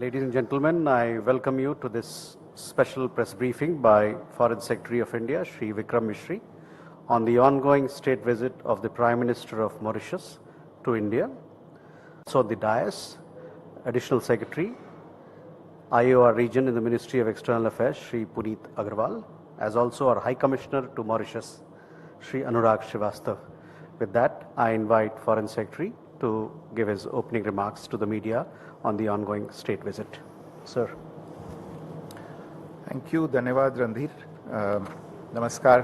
Ladies and gentlemen, I welcome you to this special press briefing by Foreign Secretary of India, Shri Vikram Mishri, on the ongoing state visit of the Prime Minister of Mauritius to India. So the dais, Additional Secretary, IOR region in the Ministry of External Affairs, Shri Puneet Agarwal, as also our High Commissioner to Mauritius, Shri Anurag Srivastav. With that, I invite Foreign Secretary to give his opening remarks to the media on the ongoing state visit. Sir. Thank you. धन्यवाद रणधीर. नमस्कार.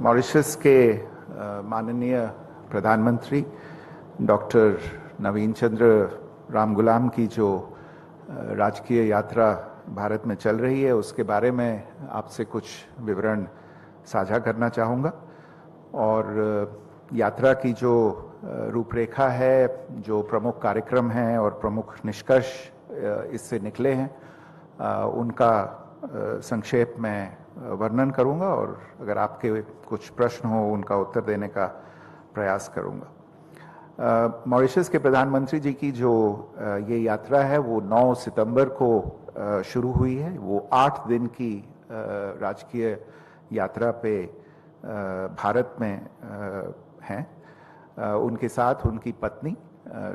Mauritius के माननीय प्रधानमंत्री doctor Navinchandra Ramgoolam की जो राजकीय यात्रा भारत में चल रही है उसके बारे में आपसे कुछ विवरण साझा करना चाहूँगा और यात्रा की जो रूपरेखा है, जो प्रमुख कार्यक्रम हैं और प्रमुख निष्कर्ष इससे निकले हैं उनका संक्षेप में वर्णन करूंगा और अगर आपके कुछ प्रश्न हो उनका उत्तर देने का प्रयास करूंगा। मॉरिशस के प्रधानमंत्री जी की जो ये यात्रा है वो 9 सितंबर को शुरू हुई है। वो 8 दिन की राजकीय यात्रा पे भारत में हैं। उनके साथ उनकी पत्नी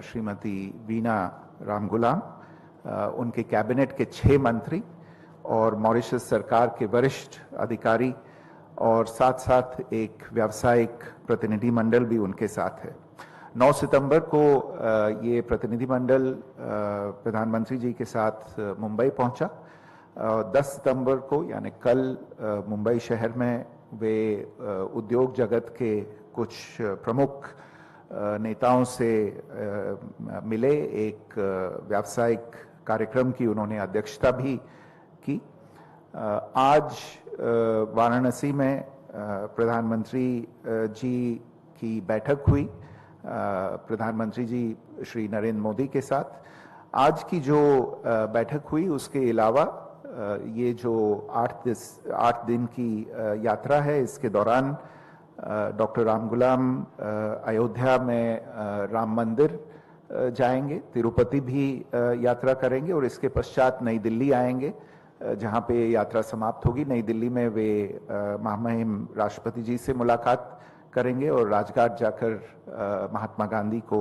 श्रीमती वीना रामगुलाम, उनके कैबिनेट के 6 मंत्री और मॉरिशस सरकार के वरिष्ठ अधिकारी और साथ साथ एक व्यावसायिक प्रतिनिधि मंडल भी उनके साथ है। 9 सितंबर को ये प्रतिनिधि मंडल प्रधानमंत्री जी के साथ मुंबई पहुंचा। 10 सितंबर को यानी कल मुंबई शहर में वे उद्योग जगत के कुछ प्रमुख नेताओं से मिले। एक व्यावसायिक कार्यक्रम की उन्होंने अध्यक्षता भी की। आज वाराणसी में प्रधानमंत्री जी की बैठक हुई प्रधानमंत्री जी श्री नरेंद्र मोदी के साथ। आज की जो बैठक हुई उसके अलावा ये जो 8 दिन की यात्रा है इसके दौरान डॉक्टर रामगुलाम अयोध्या में राम मंदिर जाएंगे, तिरुपति भी यात्रा करेंगे और इसके पश्चात नई दिल्ली आएंगे जहां पे यात्रा समाप्त होगी। नई दिल्ली में वे महामहिम राष्ट्रपति जी से मुलाकात करेंगे और राजघाट जाकर महात्मा गांधी को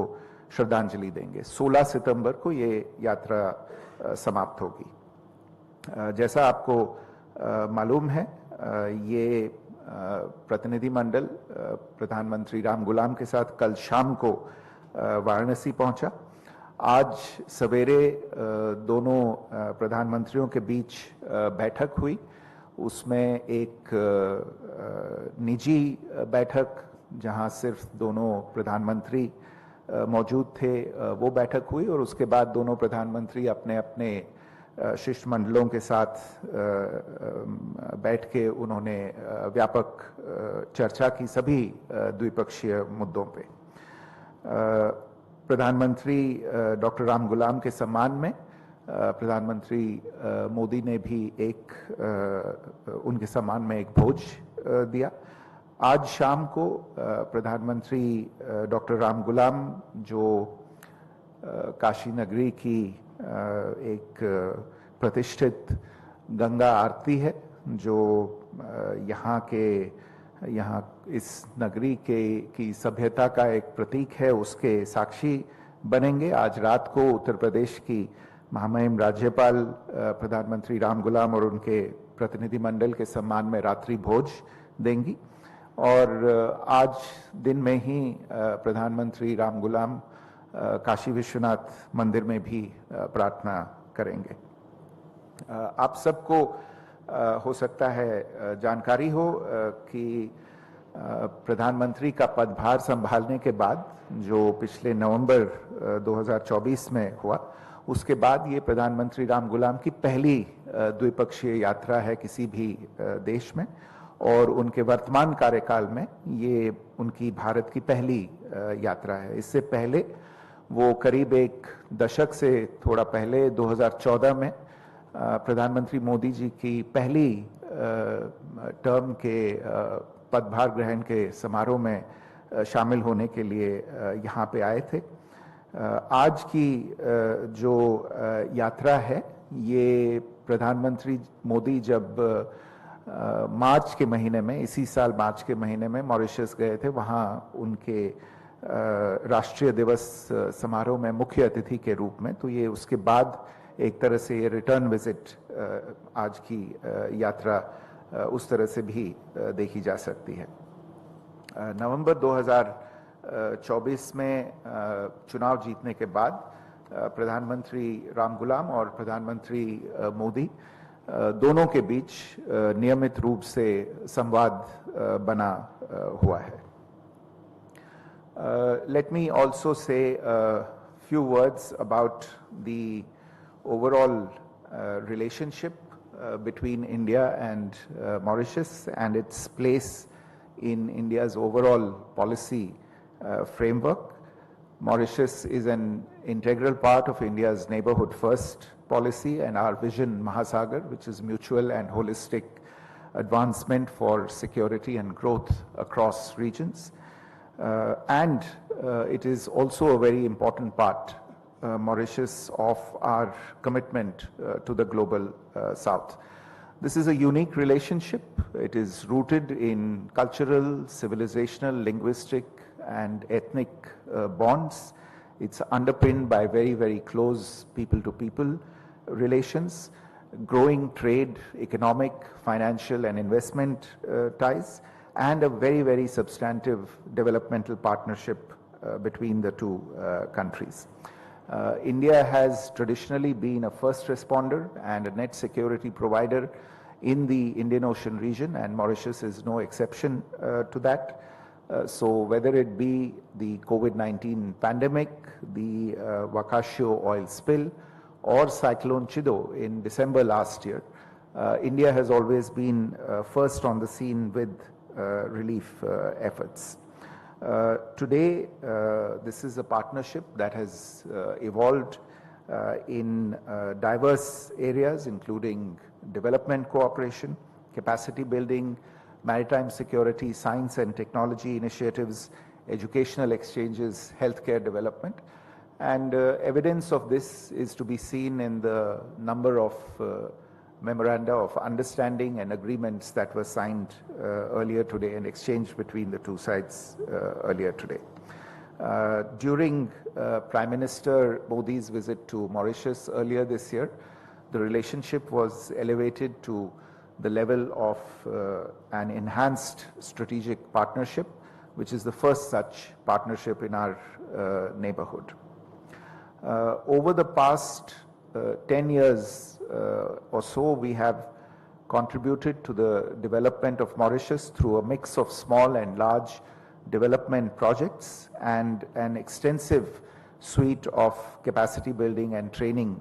श्रद्धांजलि देंगे। 16 सितंबर को ये यात्रा समाप्त होगी। जैसा आपको मालूम है ये प्रतिनिधि मंडल प्रधानमंत्री रामगुलाम के साथ कल शाम को वाराणसी पहुंचा। आज सवेरे दोनों प्रधानमंत्रियों के बीच बैठक हुई। उसमें एक निजी बैठक जहां सिर्फ दोनों प्रधानमंत्री मौजूद थे वो बैठक हुई और उसके बाद दोनों प्रधानमंत्री अपने अपने शिष्टमंडलों के साथ बैठ के उन्होंने व्यापक चर्चा की सभी द्विपक्षीय मुद्दों पे। प्रधानमंत्री डॉक्टर रामगुलाम के सम्मान में प्रधानमंत्री मोदी ने भी उनके सम्मान में एक भोज दिया। आज शाम को प्रधानमंत्री डॉक्टर रामगुलाम जो काशी नगरी की एक प्रतिष्ठित गंगा आरती है जो यहाँ इस नगरी की सभ्यता का एक प्रतीक है उसके साक्षी बनेंगे। आज रात को उत्तर प्रदेश की महामहिम राज्यपाल प्रधानमंत्री रामगुलाम और उनके प्रतिनिधि मंडल के सम्मान में रात्रि भोज देंगी और आज दिन में ही प्रधानमंत्री रामगुलाम काशी विश्वनाथ मंदिर में भी प्रार्थना करेंगे। आप सबको हो सकता है जानकारी हो कि प्रधानमंत्री का पदभार संभालने के बाद जो पिछले नवंबर 2024 में हुआ उसके बाद ये प्रधानमंत्री रामगुलाम की पहली द्विपक्षीय यात्रा है किसी भी देश में और उनके वर्तमान कार्यकाल में ये उनकी भारत की पहली यात्रा है। इससे पहले वो करीब एक दशक से थोड़ा पहले 2014 में प्रधानमंत्री मोदी जी की पहली टर्म के पदभार ग्रहण के समारोह में शामिल होने के लिए यहाँ पे आए थे। आज की जो यात्रा है ये प्रधानमंत्री मोदी जब मार्च के महीने में, इसी साल मार्च के महीने में मॉरिशस गए थे, वहाँ उनके राष्ट्रीय दिवस समारोह में मुख्य अतिथि के रूप में, तो ये उसके बाद एक तरह से ये रिटर्न विजिट आज की यात्रा उस तरह से भी देखी जा सकती है। नवंबर 2024 में चुनाव जीतने के बाद प्रधानमंत्री रामगुलाम और प्रधानमंत्री मोदी दोनों के बीच नियमित रूप से संवाद बना हुआ है। Let me also say a few words about the overall relationship between India and Mauritius and its place in India's overall policy framework. Mauritius is an integral part of India's Neighbourhood First policy and our vision MAHASAGAR, which is mutual and holistic advancement for security and growth across regions. It is also a very important part, Mauritius, of our commitment to the global South. This is a unique relationship. It is rooted in cultural, civilizational, linguistic, and ethnic bonds. It's underpinned by very, very close people-to-people relations, growing trade, economic, financial, and investment ties, and a very, very substantive developmental partnership between the two countries. India has traditionally been a first responder and a net security provider in the Indian Ocean region, and Mauritius is no exception to that. So whether it be the COVID-19 pandemic, the Wakashio oil spill, or Cyclone Chido in December last year, India has always been first on the scene with relief efforts. Today, this is a partnership that has evolved in diverse areas, including development cooperation, capacity building, maritime security, science and technology initiatives, educational exchanges, healthcare development. And evidence of this is to be seen in the number of memoranda of understanding and agreements that were signed earlier today and exchanged between the two sides earlier today. During Prime Minister Modi's visit to Mauritius earlier this year, the relationship was elevated to the level of an enhanced strategic partnership, which is the first such partnership in our neighborhood. Over the past 10 years or so, we have contributed to the development of Mauritius through a mix of small and large development projects and an extensive suite of capacity building and training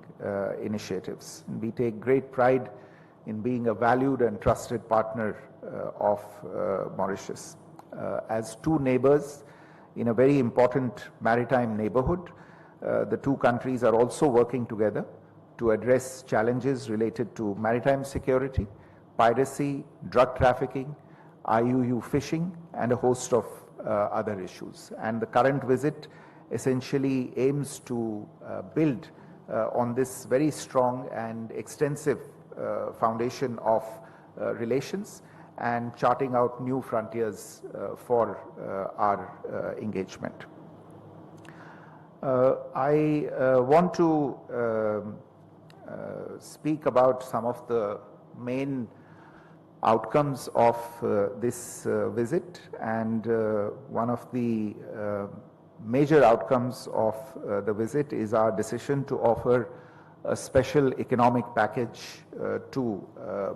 initiatives. And we take great pride in being a valued and trusted partner of Mauritius. As two neighbors in a very important maritime neighborhood, the two countries are also working together to address challenges related to maritime security, piracy, drug trafficking, IUU fishing, and a host of other issues. And the current visit essentially aims to build on this very strong and extensive foundation of relations and charting out new frontiers for our engagement. I want to speak about some of the main outcomes of this visit, and one of the major outcomes of the visit is our decision to offer a special economic package to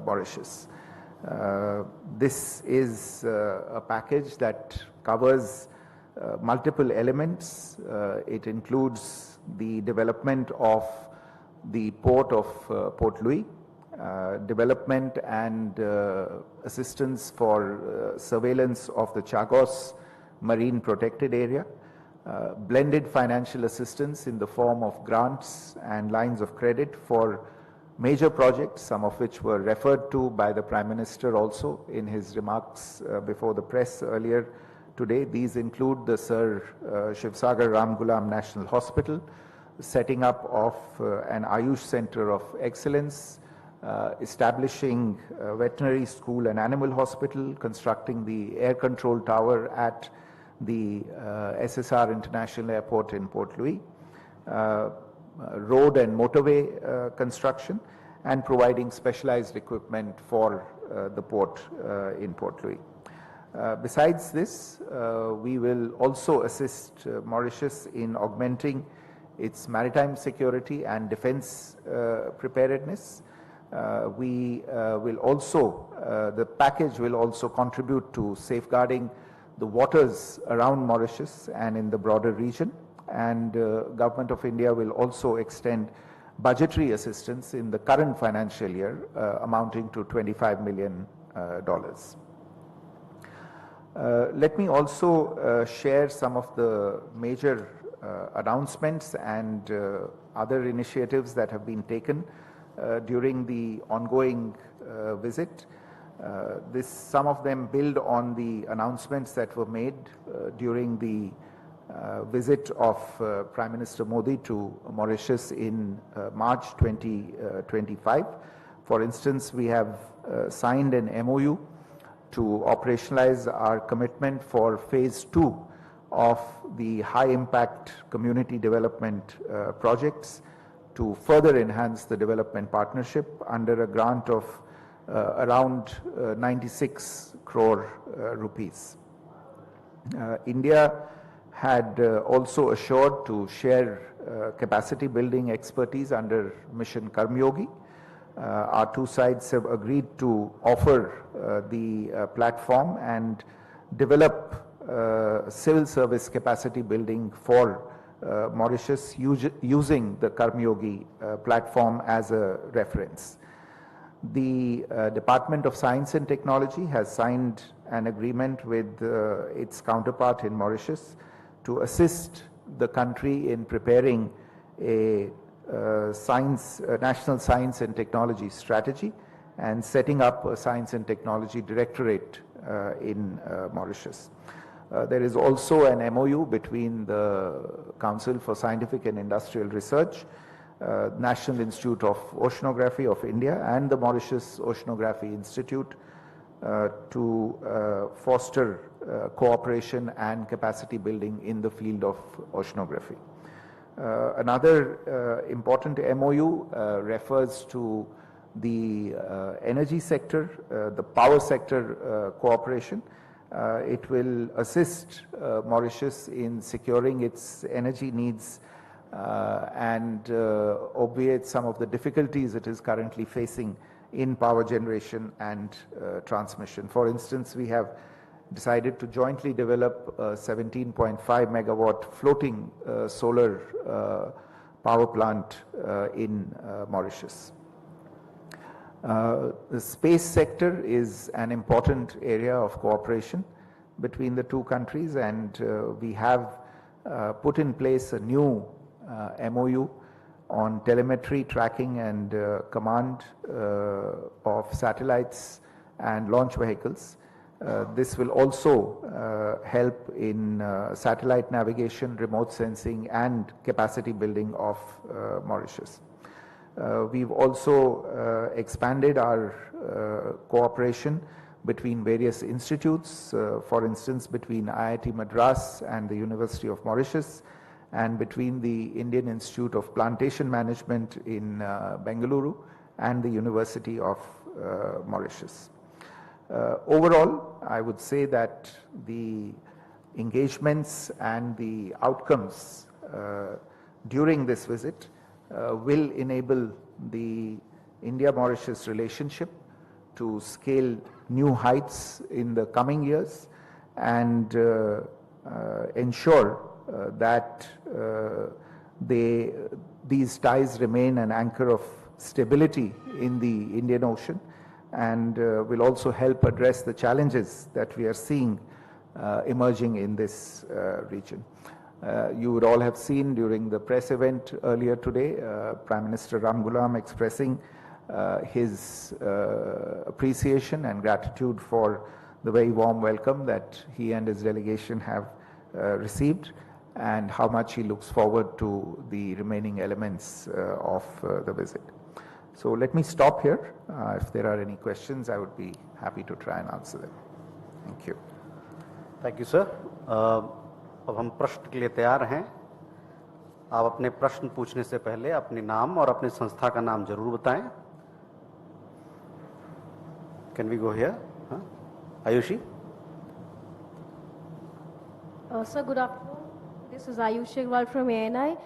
Mauritius. This is a package that covers multiple elements. It includes the development of the port of Port Louis, development and assistance for surveillance of the Chagos marine protected area, blended financial assistance in the form of grants and lines of credit for major projects, some of which were referred to by the Prime Minister also in his remarks before the press earlier today. These include the Sir Shivsagar Ramgoolam National Hospital, setting up of an Ayush Center of Excellence, establishing a veterinary school and animal hospital, constructing the air control tower at the SSR International Airport in Port Louis, road and motorway construction, and providing specialized equipment for the port in Port Louis. Besides this, we will also assist Mauritius in augmenting its maritime security and defense preparedness. The package will also contribute to safeguarding the waters around Mauritius and in the broader region, and Government of India will also extend budgetary assistance in the current financial year amounting to $25 million. Let me also share some of the major announcements and other initiatives that have been taken during the ongoing visit. Some of them build on the announcements that were made during the visit of Prime Minister Modi to Mauritius in March 2025. For instance, we have signed an MOU to operationalize our commitment for phase 2 of the high impact community development projects to further enhance the development partnership under a grant of around 96 crore rupees. India had also assured to share capacity building expertise under Mission Karmyogi. Our two sides have agreed to offer the platform and develop civil service capacity building for Mauritius using the Karmyogi platform as a reference. The Department of Science and Technology has signed an agreement with its counterpart in Mauritius to assist the country in preparing a national science and technology strategy and setting up a science and technology directorate in Mauritius. There is also an MOU between the Council for Scientific and Industrial Research, National Institute of Oceanography of India, and the Mauritius Oceanography Institute to foster cooperation and capacity building in the field of oceanography. Another important MOU refers to the energy sector, the power sector cooperation. It will assist Mauritius in securing its energy needs and obviate some of the difficulties it is currently facing in power generation and transmission. For instance, we have decided to jointly develop a 17.5 megawatt floating solar power plant in Mauritius. The space sector is an important area of cooperation between the two countries, and we have put in place a new MOU on telemetry, tracking and command of satellites and launch vehicles. This will also help in satellite navigation, remote sensing and capacity building of Mauritius. We've also expanded our cooperation between various institutes, for instance between IIT Madras and the University of Mauritius, and between the Indian Institute of Plantation Management in Bengaluru and the University of Mauritius. Overall, I would say that the engagements and the outcomes during this visit will enable the India-Mauritius relationship to scale new heights in the coming years and ensure that these ties remain an anchor of stability in the Indian Ocean, and will also help address the challenges that we are seeing emerging in this region. You would all have seen during the press event earlier today, Prime Minister Ramgoolam expressing his appreciation and gratitude for the very warm welcome that he and his delegation have received, and how much he looks forward to the remaining elements of the visit. So let me stop here. If there are any questions, I would be happy to try and answer them. Thank you. Thank you, sir. अब हम प्रश्न के लिए तैयार हैं. आप अपने प्रश्न पूछने से पहले अपने नाम और अपनी संस्था का नाम जरूर बताएं. Can we go here? Ayushi? Sir, good afternoon. This is Ayushi from ANI.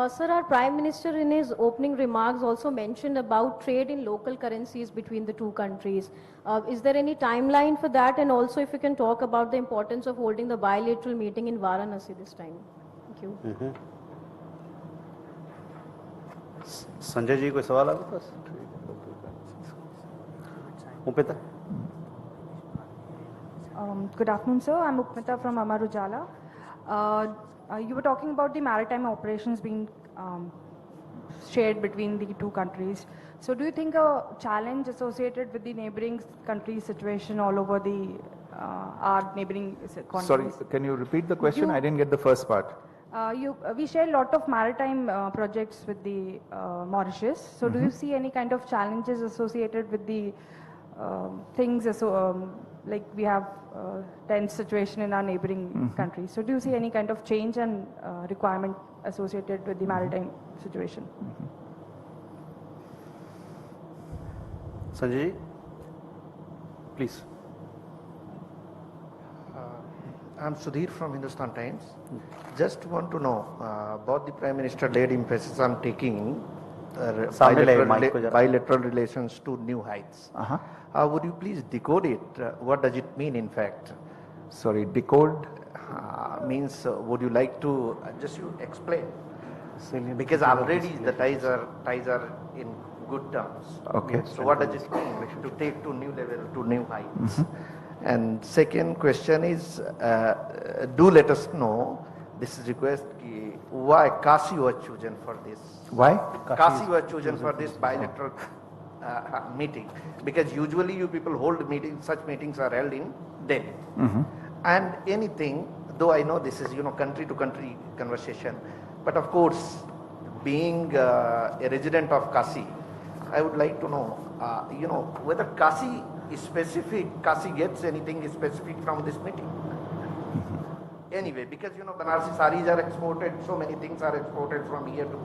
Sir, our Prime Minister in his opening remarks also mentioned about trade in local currencies between the two countries. Is there any timeline for that? And also if you can talk about the importance of holding the bilateral meeting in Varanasi this time. Thank you. Sanjay ji कोई सवाल आपके पास? Upita? Good afternoon, sir. I'm Upmita from Amarujala. You were talking about the maritime operations being shared between the two countries. So do you think a challenge associated with the neighboring countries' situation all over the our neighboring countries? Sorry, can you repeat the question? I didn't get the first part. We share a lot of maritime projects with the Mauritius. So do you see any kind of challenges associated with the things like we have tense situation in our neighboring countries? So do you see any kind of change and requirement associated with the maritime situation? Sanjay ji, please. I'm Sudhir from Hindustan Times. Just want to know, both the Prime Minister laid emphasis on taking bilateral relations to new heights. Would you please decode it? What does it mean in fact? Sorry, decode? Means, would you like to just you explain? Because already the ties are in good terms. Okay. So what does it mean to take to new level, to new heights? And second question is, do let us know, this is request, why Kashi was chosen for this? Why? Kashi was chosen for this bilateral meeting, because usually you people hold meetings, such meetings are held in Delhi. And anything, though I know this is, country to country conversation, but of course, being a resident of Kashi, I would like to know, whether Kashi gets anything specific from this meeting. Anyway, because Banarsi saris are exported, so many things are exported from here to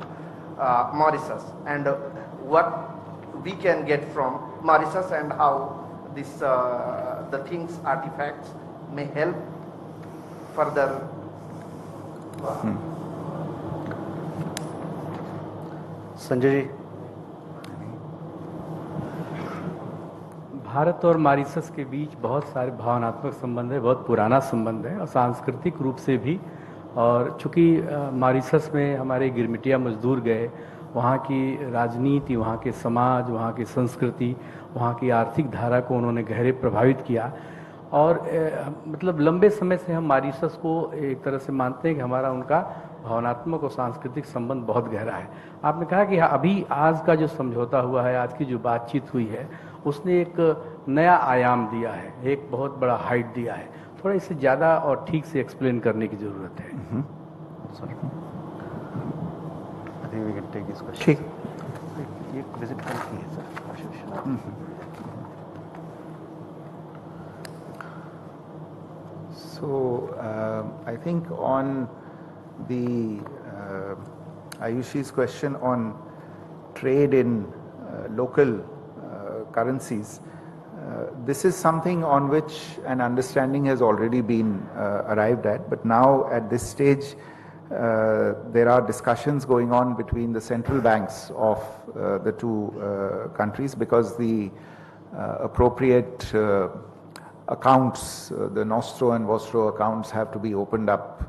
Mauritius, and what we can get from Mauritius and how this the things, artifacts may help further. Sanjay ji. Bharat और Mauritius के बीच बहुत सारे भावनात्मक संबंध है, बहुत पुराना संबंध है और सांस्कृतिक रूप से भी. और चूंकि मॉरिशस में हमारे गिरमिटिया मजदूर गए, वहाँ की राजनीति, वहाँ के समाज, वहाँ की संस्कृति, वहाँ की आर्थिक धारा को उन्होंने गहरे प्रभावित किया. और मतलब लंबे समय से हम मॉरिशस को एक तरह से मानते हैं कि हमारा उनका भावनात्मक और सांस्कृतिक संबंध बहुत गहरा है. आपने कहा कि अभी आज का जो समझौता हुआ है, आज की जो बातचीत हुई है, उसने एक नया आयाम दिया है, एक बहुत बड़ा हाइट दिया है. थोड़ा इसे ज़्यादा और ठीक से एक्सप्लेन करने की ज़रूरत है. I think we can take this question. ठीक. ये विजिट कल की है sir. So I think on the Ayushi's question on trade in local currencies, this is something on which an understanding has already been arrived at, but now at this stage there are discussions going on between the central banks of the two countries, because the appropriate accounts, the Nostro and Vostro accounts, have to be opened up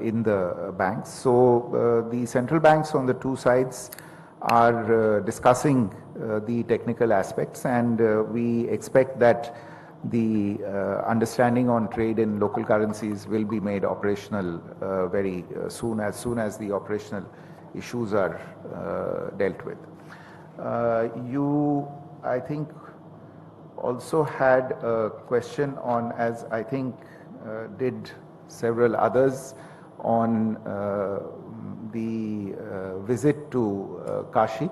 in the banks. So the central banks on the two sides are discussing the technical aspects, and we expect that the understanding on trade in local currencies will be made operational very soon as the operational issues are dealt with. You, I think, also had a question on, as I think did several others, on the visit to Kashi.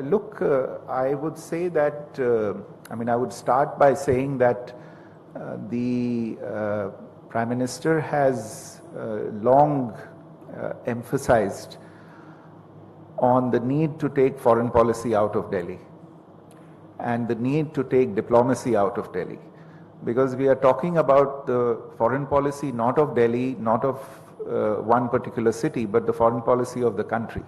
Look, I would say that, I would start by saying that the Prime Minister has long emphasized on the need to take foreign policy out of Delhi and the need to take diplomacy out of Delhi. Because we are talking about the foreign policy not of Delhi, not of one particular city, but the foreign policy of the country.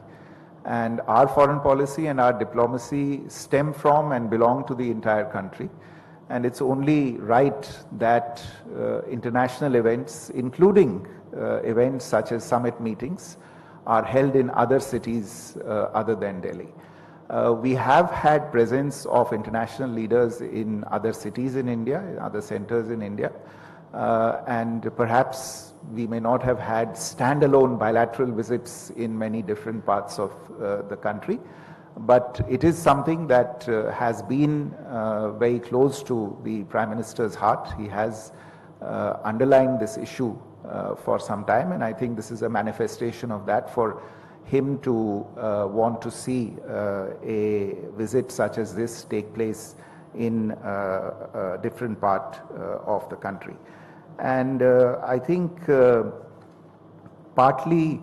And our foreign policy and our diplomacy stem from and belong to the entire country. And it's only right that international events, including events such as summit meetings, are held in other cities other than Delhi. We have had presence of international leaders in other cities in India, in other centers in India, and perhaps we may not have had standalone bilateral visits in many different parts of the country, but it is something that has been very close to the Prime Minister's heart. He has underlined this issue for some time, and I think this is a manifestation of that for him to want to see a visit such as this take place in a different part of the country. And I think partly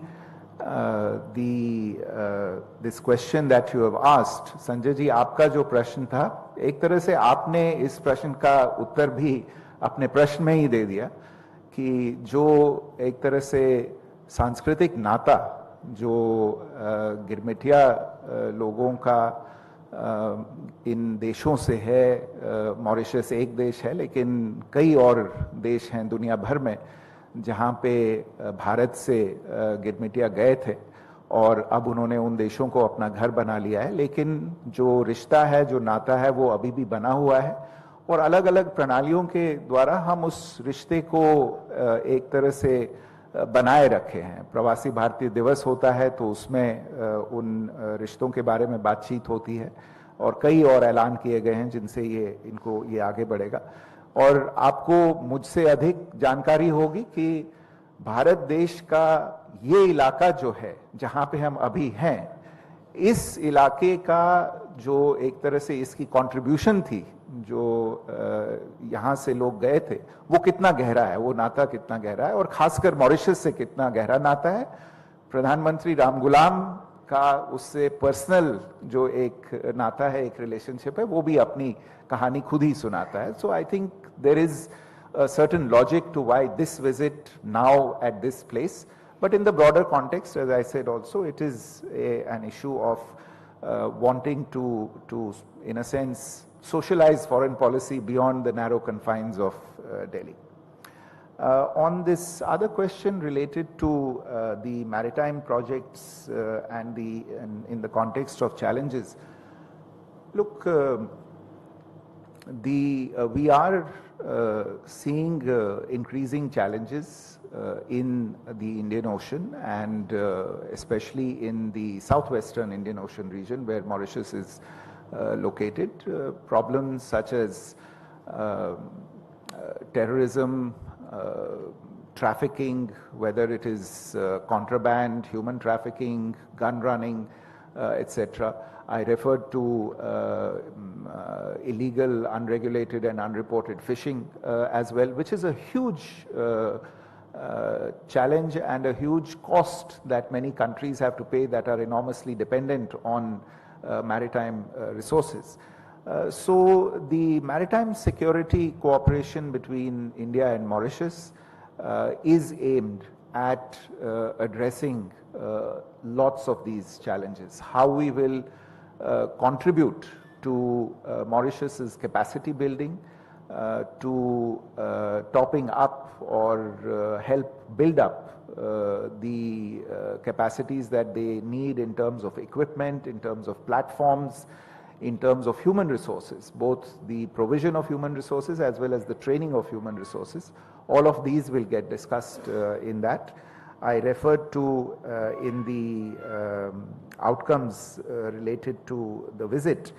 this question that you have asked, Sanjay ji, आपका जो प्रश्न था, एक तरह से आपने इस प्रश्न का उत्तर भी अपने प्रश्न में ही दे दिया कि जो एक तरह से सांस्कृतिक नाता जो गिरमिटिया लोगों का इन देशों से है, मॉरिशस एक देश है लेकिन कई और देश हैं दुनिया भर में जहाँ पे भारत से गिरमिटिया गए थे और अब उन्होंने उन देशों को अपना घर बना लिया है, लेकिन जो रिश्ता है, जो नाता है, वो अभी भी बना हुआ है और अलग अलग प्रणालियों के द्वारा हम उस रिश्ते को एक तरह से बनाए रखे हैं। प्रवासी भारतीय दिवस होता है तो उसमें उन रिश्तों के बारे में बातचीत होती है और कई और ऐलान किए गए हैं जिनसे ये आगे बढ़ेगा। और आपको मुझसे अधिक जानकारी होगी कि भारत देश का ये इलाका जो है जहां पे हम अभी हैं, इस इलाके का जो एक तरह से इसकी कंट्रीब्यूशन थी, जो यहाँ से लोग गए थे, वो कितना गहरा है, वो नाता कितना गहरा है और खासकर मॉरिशस से कितना गहरा नाता है। प्रधानमंत्री रामगुलाम का उससे पर्सनल जो एक नाता है, एक रिलेशनशिप है, वो भी अपनी कहानी खुद ही सुनाता है। So I think there is a certain logic to why this visit now at this place, but in the broader context, as I said also, it is an issue of wanting to in a sense socialize foreign policy beyond the narrow confines of Delhi. On this other question related to the maritime projects and in the context of challenges, look, we are seeing increasing challenges in the Indian Ocean and especially in the southwestern Indian Ocean region where Mauritius is located. Problems such as terrorism, trafficking, whether it is contraband, human trafficking, gun running, etc. I referred to illegal, unregulated and unreported fishing as well, which is a huge challenge and a huge cost that many countries have to pay that are enormously dependent on maritime resources. So the maritime security cooperation between India and Mauritius is aimed at addressing lots of these challenges. How we will contribute to Mauritius's capacity building, to topping up or help build up the capacities that they need in terms of equipment, in terms of platforms, in terms of human resources, both the provision of human resources as well as the training of human resources. All of these will get discussed in that. I referred to in the outcomes related to the visit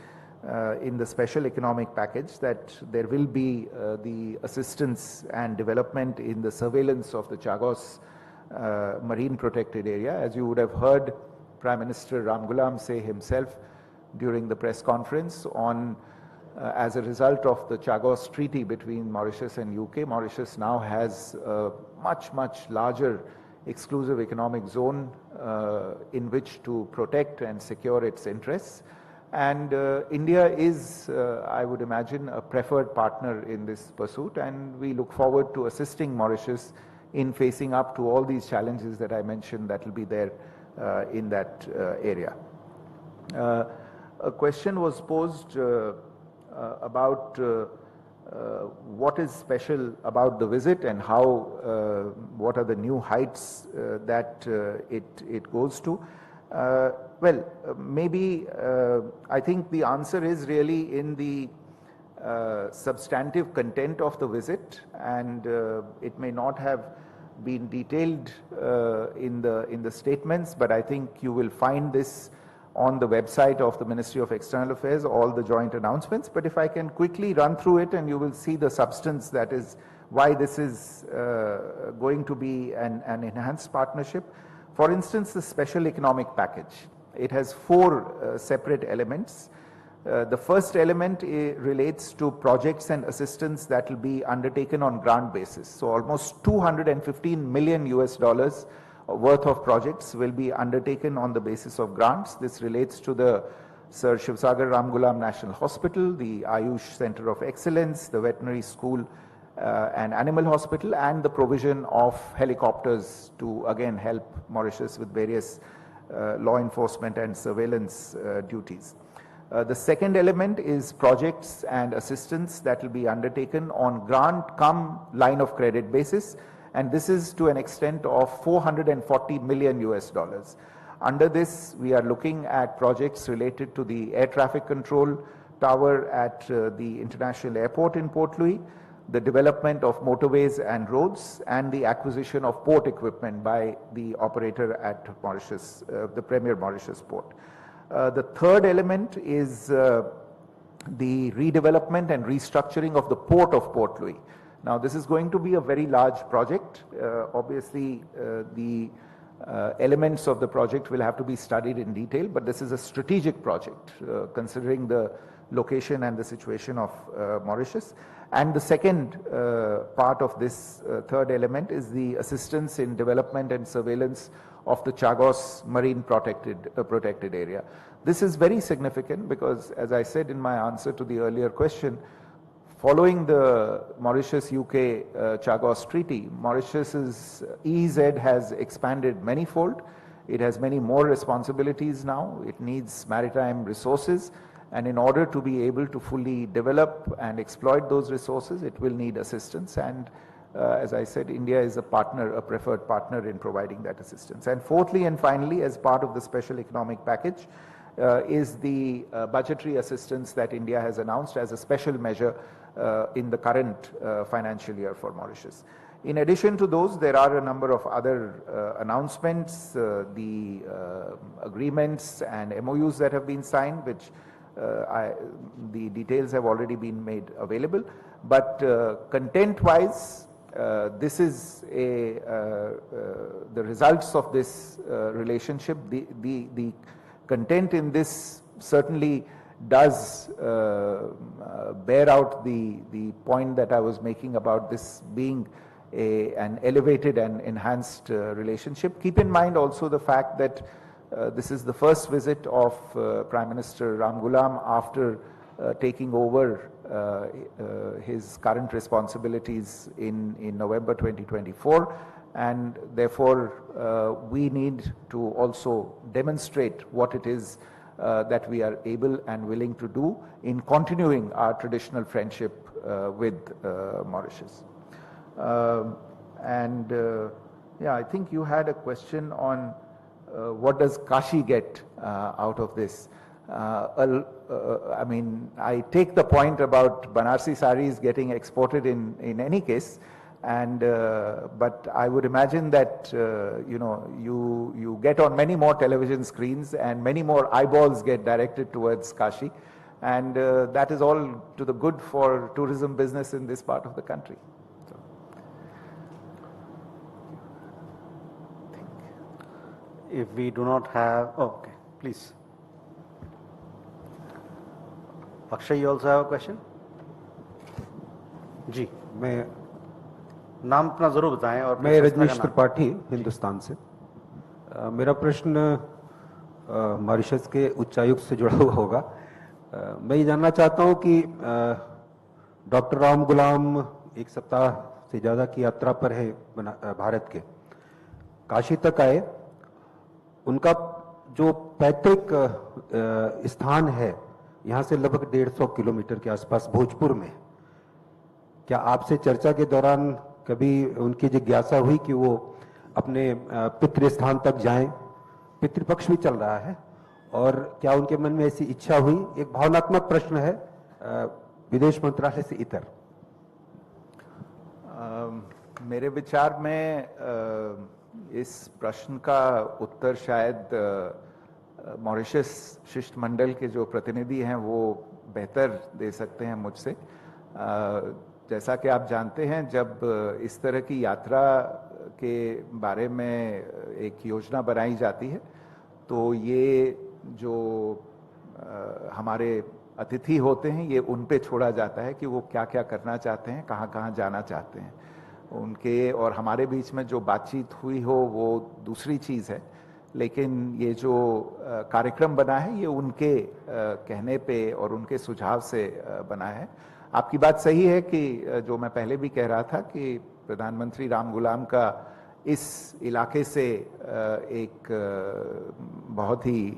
in the special economic package that there will be the assistance and development in the surveillance of the Chagos marine protected area. As you would have heard Prime Minister Ramgoolam say himself during the press conference on as a result of the Chagos Treaty between Mauritius and UK, Mauritius now has a much larger exclusive economic zone in which to protect and secure its interests. And India is, I would imagine, a preferred partner in this pursuit, and we look forward to assisting Mauritius in facing up to all these challenges that I mentioned that will be there in that area. A question was posed about what is special about the visit and how, what are the new heights that it goes to. Well, maybe I think the answer is really in the substantive content of the visit, and it may not have been detailed in the statements, but I think you will find this on the website of the Ministry of External Affairs, all the joint announcements. But if I can quickly run through it, and you will see the substance, that is why this is going to be an enhanced partnership. For instance, the special economic package. It has 4 separate elements. The first element relates to projects and assistance that will be undertaken on grant basis. So almost $215 million worth of projects will be undertaken on the basis of grants. This relates to the Sir Shivsagar Ramgoolam National Hospital, the Ayush Center of Excellence, the Veterinary School and Animal Hospital, and the provision of helicopters to again help Mauritius with various law enforcement and surveillance duties. The second element is projects and assistance that will be undertaken on grant cum line of credit basis, and this is to an extent of $440 million. Under this, we are looking at projects related to the air traffic control tower at the international airport in Port Louis, the development of motorways and roads, and the acquisition of port equipment by the operator at Mauritius, the Premier Mauritius Port. The third element is the redevelopment and restructuring of the port of Port Louis. Now, this is going to be a very large project. Obviously, the elements of the project will have to be studied in detail, but this is a strategic project considering the location and the situation of Mauritius. And the second part of this third element is the assistance in development and surveillance of the Chagos marine protected area. This is very significant because, as I said in my answer to the earlier question, following the Mauritius-UK Chagos Treaty, Mauritius's EEZ has expanded manifold. It has many more responsibilities now. It needs maritime resources. And in order to be able to fully develop and exploit those resources, it will need assistance. And as I said, India is a partner, a preferred partner in providing that assistance. And fourthly and finally, as part of the special economic package, is the budgetary assistance that India has announced as a special measure in the current financial year for Mauritius. In addition to those, there are a number of other announcements, the agreements and MOUs that have been signed, which the details have already been made available. But content-wise, this is the results of this relationship. The content in this certainly does bear out the point that I was making about this being an elevated and enhanced relationship. Keep in mind also the fact that this is the first visit of Prime Minister Ramgoolam after taking over his current responsibilities in November 2024, and therefore we need to also demonstrate what it is that we are able and willing to do in continuing our traditional friendship with Mauritius. Yeah, I think you had a question on what does Kashi get out of this? I mean, I take the point about Banarsi saris getting exported in any case, and but I would imagine that you know, you get on many more television screens and many more eyeballs get directed towards Kashi, and that is all to the good for tourism business in this part of the country. So, if we do not have, okay, please. Akshay, you also have a question? जी, मैं नाम अपना जरूर बताएं और मैं संस्था का रजनीश नाम। त्रिपाठी हिंदुस्तान से। मेरा प्रश्न मॉरिशस के उच्चायुक्त से जुड़ा हुआ होगा। मैं ये जानना चाहता हूँ कि डॉक्टर रामगुलाम एक सप्ताह से ज़्यादा की यात्रा पर है भारत के, काशी तक आए। उनका जो पैतृक स्थान है यहाँ से लगभग 150 किलोमीटर के आसपास भोजपुर में, क्या आपसे चर्चा के दौरान कभी उनकी जिज्ञासा हुई कि वो अपने पितृ स्थान तक जाएं? पितृपक्ष भी चल रहा है, और क्या उनके मन में ऐसी इच्छा हुई? एक भावनात्मक प्रश्न है विदेश मंत्रालय से इतर। मेरे विचार में इस प्रश्न का उत्तर शायद मॉरिशस शिष्टमंडल के जो प्रतिनिधि हैं वो बेहतर दे सकते हैं मुझसे। जैसा कि आप जानते हैं, जब इस तरह की यात्रा के बारे में एक योजना बनाई जाती है तो ये जो हमारे अतिथि होते हैं ये उन पे छोड़ा जाता है कि वो क्या क्या करना चाहते हैं, कहाँ कहाँ जाना चाहते हैं। उनके और हमारे बीच में जो बातचीत हुई हो वो दूसरी चीज़ है, लेकिन ये जो कार्यक्रम बना है ये उनके कहने पे और उनके सुझाव से बना है। आपकी बात सही है कि जो मैं पहले भी कह रहा था कि प्रधानमंत्री रामगुलाम का इस इलाके से एक बहुत ही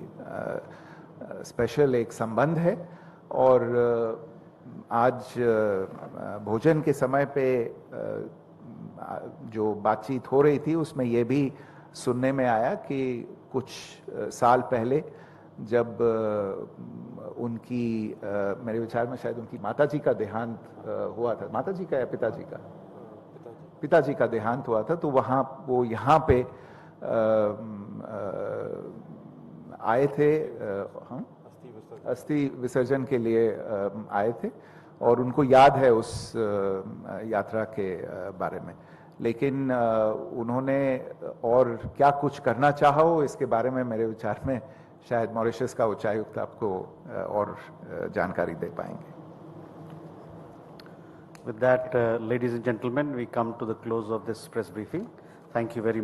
स्पेशल एक संबंध है, और आज भोजन के समय पे जो बातचीत हो रही थी उसमें ये भी सुनने में आया कि कुछ साल पहले जब उनकी मेरे विचार में शायद उनकी माताजी का देहांत हुआ था, माताजी का या पिताजी का, पिताजी का देहांत हुआ था, तो वो यहाँ पे आए थे, अस्थि विसर्जन के लिए आए थे, और उनको याद है उस यात्रा के बारे में। लेकिन उन्होंने और क्या कुछ करना चाहा हो इसके बारे में मेरे विचार में शायद मॉरिशस का उच्चायुक्त आपको और जानकारी दे पाएंगे। With that, ladies and gentlemen, we come to the close of this press briefing. Thank you very much.